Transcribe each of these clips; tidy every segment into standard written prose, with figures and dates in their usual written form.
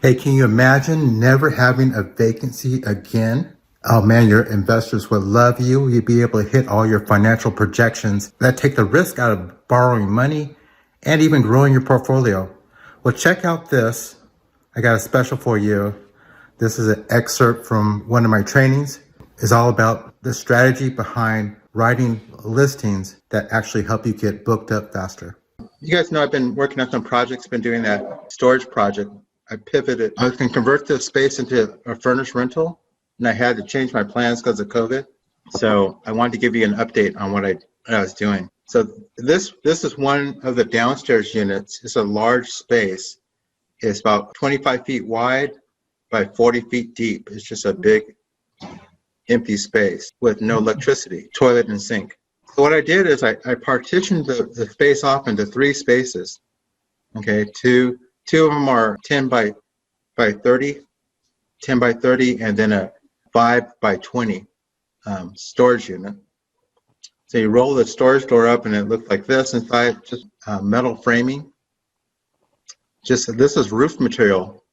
Hey, can you imagine never having a vacancy again? Oh man, your investors would love you. You'd be able to hit all your financial projections that take the risk out of borrowing money and even growing your portfolio. Well, check out this. I got a special for you. This is an excerpt from one of my trainings. It's all about the strategy behind writing listings that actually help you get booked up faster. You guys know I've been working on some projects, been doing that storage project. I pivoted. I was going to convert the space into a furnished rental, and I had to change my plans because of COVID. So I wanted to give you an update on what I was doing. So this is one of the downstairs units. It's a large space. It's about 25 feet wide by 40 feet deep. It's just a big empty space with no electricity, toilet and sink. So what I did is I partitioned the space off into 3 spaces. Okay, two of them are 10 by 30, 10 by 30, and then a 5 by 20 storage unit. So you roll the storage door up and it looks like this inside, just metal framing. Just this is roof material,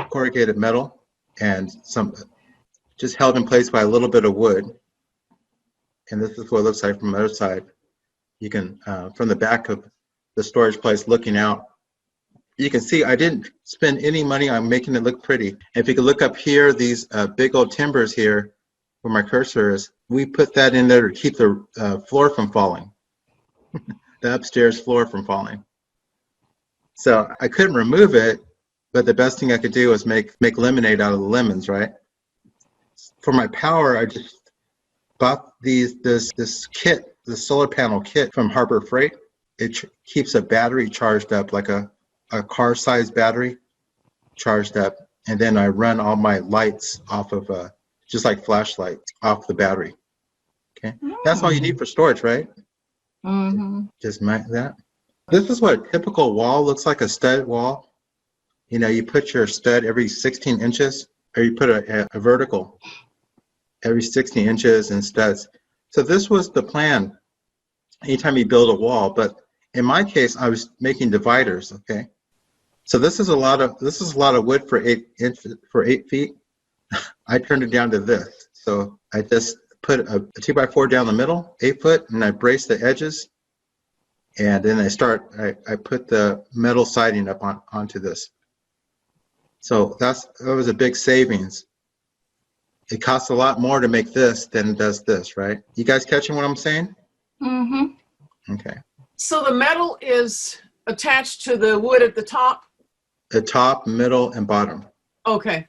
corrugated metal, and some just held in place by a little bit of wood. And this is what it looks like from the other side. You can, from the back of the storage place looking out, you can see I didn't spend any money on making it look pretty. If you can look up here, these big old timbers here, where my cursor is, we put that in there to keep the floor from falling, the upstairs floor from falling. So I couldn't remove it, but the best thing I could do was make lemonade out of the lemons, right? For my power, I just bought this kit, the solar panel kit from Harbor Freight. It keeps a battery charged up, like a car-sized battery charged up, and then I run all my lights off of just like flashlights off the battery. Okay, that's all you need for storage, right? Just mount that. This is what a typical wall looks like, a stud wall. You know, you put your stud every 16 inches, or you put a vertical every 16 inches in studs. So this was the plan anytime you build a wall, but in my case, I was making dividers, okay? So this is a lot of wood for 8 feet. I turned it down to this. So I just put a 2x4 down the middle, 8 foot, and I brace the edges. And then I put the metal siding up onto this. So that was a big savings. It costs a lot more to make this than it does this, right? You guys catching what I'm saying? Okay. So the metal is attached to the wood at the top? The top, middle, and bottom. Okay.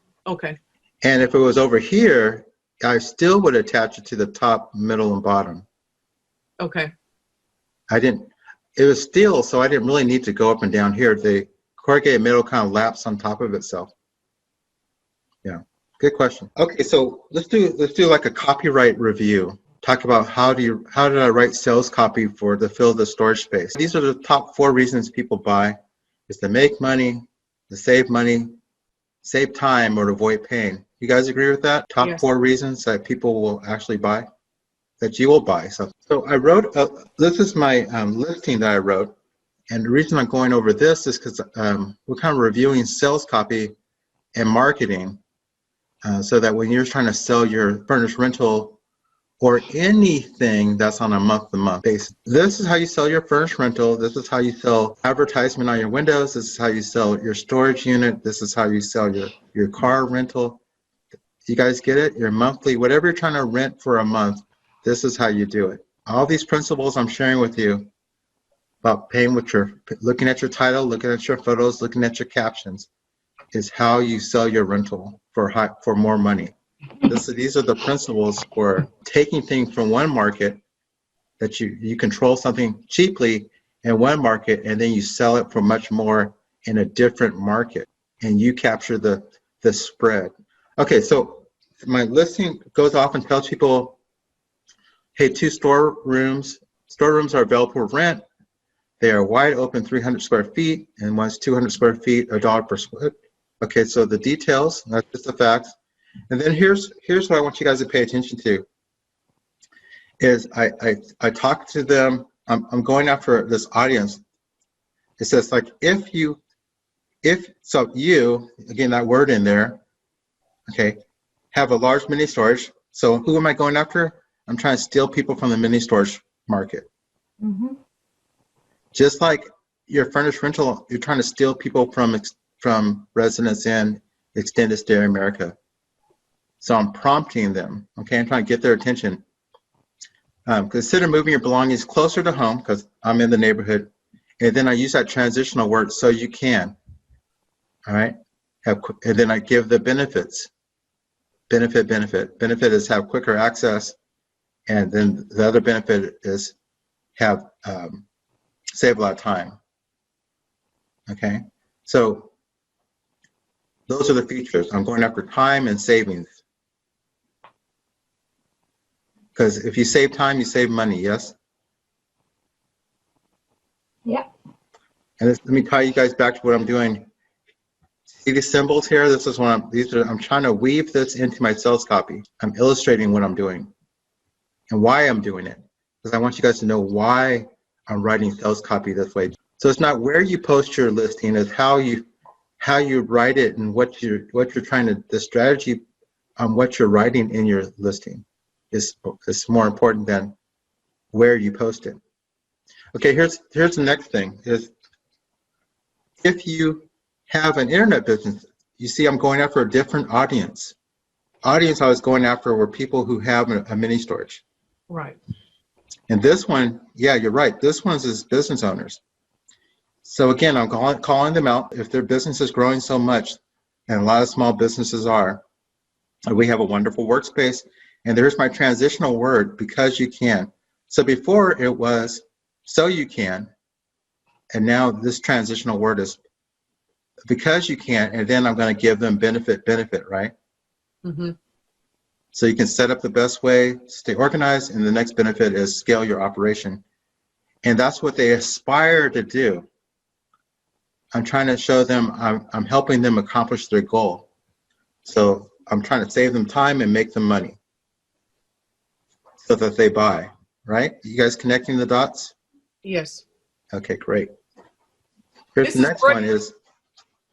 And if it was over here, I still would attach it to the top, middle, and bottom. Okay. It was steel, so I didn't really need to go up and down here. The corrugated metal kind of laps on top of itself. Yeah, good question. Okay, so let's do like a copyright review. Talk about how did I write sales copy to fill the storage space. These are the top 4 reasons people buy: is to make money, to save money, save time, or to avoid pain. You guys agree with that? Top Yes. 4 reasons that people will actually buy, that you will buy. So I wrote, this is my listing that I wrote. And the reason I'm going over this is because we're kind of reviewing sales copy and marketing so that when you're trying to sell your furnished rental or anything that's on a month-to-month basis. This is how you sell your furnished rental. This is how you sell advertisement on your windows. This is how you sell your storage unit. This is how you sell your car rental. You guys get it? Your monthly, whatever you're trying to rent for a month, this is how you do it. All these principles I'm sharing with you about paying with looking at your title, looking at your photos, looking at your captions, is how you sell your rental for more money. These are the principles for taking things from one market that you control something cheaply in one market, and then you sell it for much more in a different market, and you capture the spread. Okay, so my listing goes off and tells people, hey, 2 storerooms are available for rent. They are wide open, 300 square feet, and one's 200 square feet, $1 per square. Okay, so the details, that's just the facts. And then here's what I want you guys to pay attention to. Is I talk to them. I'm going after this audience. It says, like, if you if so, you again that word in there, okay, have a large mini storage. So who am I going after? I'm trying to steal people from the mini storage market. Mm-hmm. Just like your furnished rental, you're trying to steal people from residents in extended stay America. So I'm prompting them. Okay, I'm trying to get their attention. Consider moving your belongings closer to home because I'm in the neighborhood, and then I use that transitional word so you can. All right, and then I give the benefits. Benefit is have quicker access, and then the other benefit is have save a lot of time. Okay, so those are the features. I'm going after time and savings. Because if you save time, you save money, yes? Yeah. And let me tie you guys back to what I'm doing. See these symbols here? This is what I'm trying to weave this into my sales copy. I'm illustrating what I'm doing and why I'm doing it. Because I want you guys to know why I'm writing sales copy this way. So it's not where you post your listing, it's how you write it and what you're trying to, the strategy on what you're writing in your listing is more important than where you post it. Okay, here's the next thing is if you have an internet business, you see I'm going after a different audience. Audience I was going after were people who have a mini storage. Right. And this one, yeah, you're right. This one's is business owners. So again, I'm calling them out. If their business is growing so much, and a lot of small businesses are, we have a wonderful workspace. And there's my transitional word, because you can. So before it was so you can, and now this transitional word is because you can, and then I'm going to give them benefit, right? Mm-hmm. So you can set up the best way, stay organized, and the next benefit is scale your operation. And that's what they aspire to do. I'm trying to show them, I'm helping them accomplish their goal. So I'm trying to save them time and make them money so that they buy, right? You guys connecting the dots? Yes. Okay, great. Here's This the is next great. one is,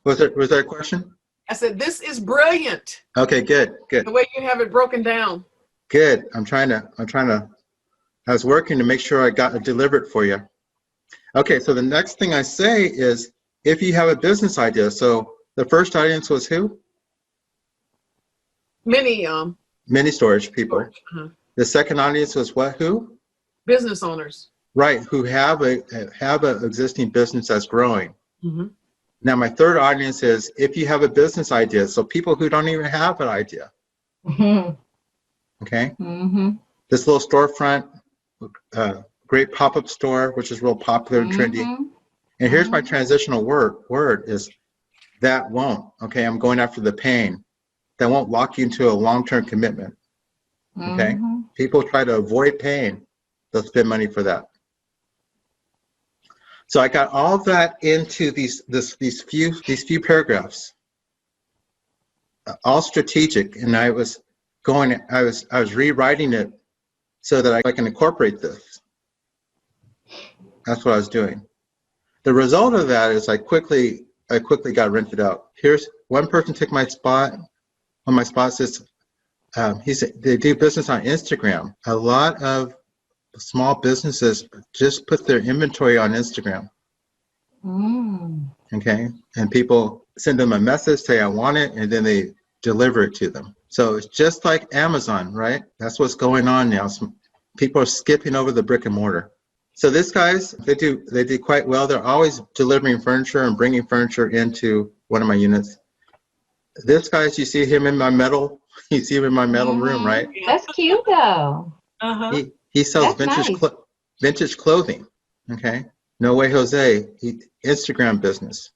was there a question? I said, this is brilliant, Okay, good. the way you have it broken down. Good. I was working to make sure I got it delivered for you. Okay, so the next thing I say is, if you have a business idea, so the first audience was who? Many Mini storage people. uh-huh. The second audience was what? Who? business owners. Right, who have a existing business that's growing. Mm-hmm. Now, my third audience is if you have a business idea, so people who don't even have an idea. Mm-hmm. Okay. Mm-hmm. This little storefront, great pop-up store, which is real popular and trendy. Mm-hmm. And here's my transitional word is that won't. Okay, I'm going after the pain. That won't lock you into a long-term commitment. Okay, Mm-hmm. people try to avoid pain. They'll spend money for that. So I got all that into these few paragraphs, all strategic, and I was rewriting it so that I can incorporate this. That's what I was doing. The result of that is I quickly got rented out. Here's one person took my spot. On my spot says they do business on Instagram. A lot of small businesses just put their inventory on Instagram. Mm. Okay, and people send them a message, say I want it, and then they deliver it to them. So it's just like Amazon, right? That's what's going on now. People are skipping over the brick and mortar. So these guys, they do quite well. They're always delivering furniture and bringing furniture into one of my units. This guy's, you see him in my metal. You see him in my metal room, right? That's cute though. Uh-huh. He sells That's vintage clothing. Okay, no way, Jose. Instagram business.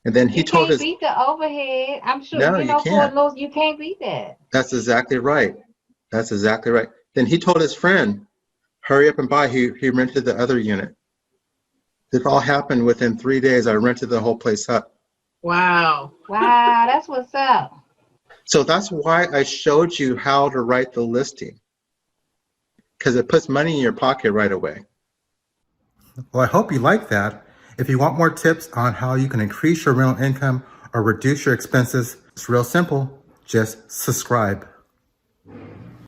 And then he You told can't his. beat the overhead. I'm sure No, you you know can't. for those you can't beat that. That's exactly right. That's exactly right. Then he told his friend, hurry up and buy. He rented the other unit. This all happened within 3 days. I rented the whole place up. Wow. Wow, that's what's up. So that's why I showed you how to write the listing, because it puts money in your pocket right away. Well, I hope you like that. If you want more tips on how you can increase your rental income or reduce your expenses, it's real simple. Just subscribe.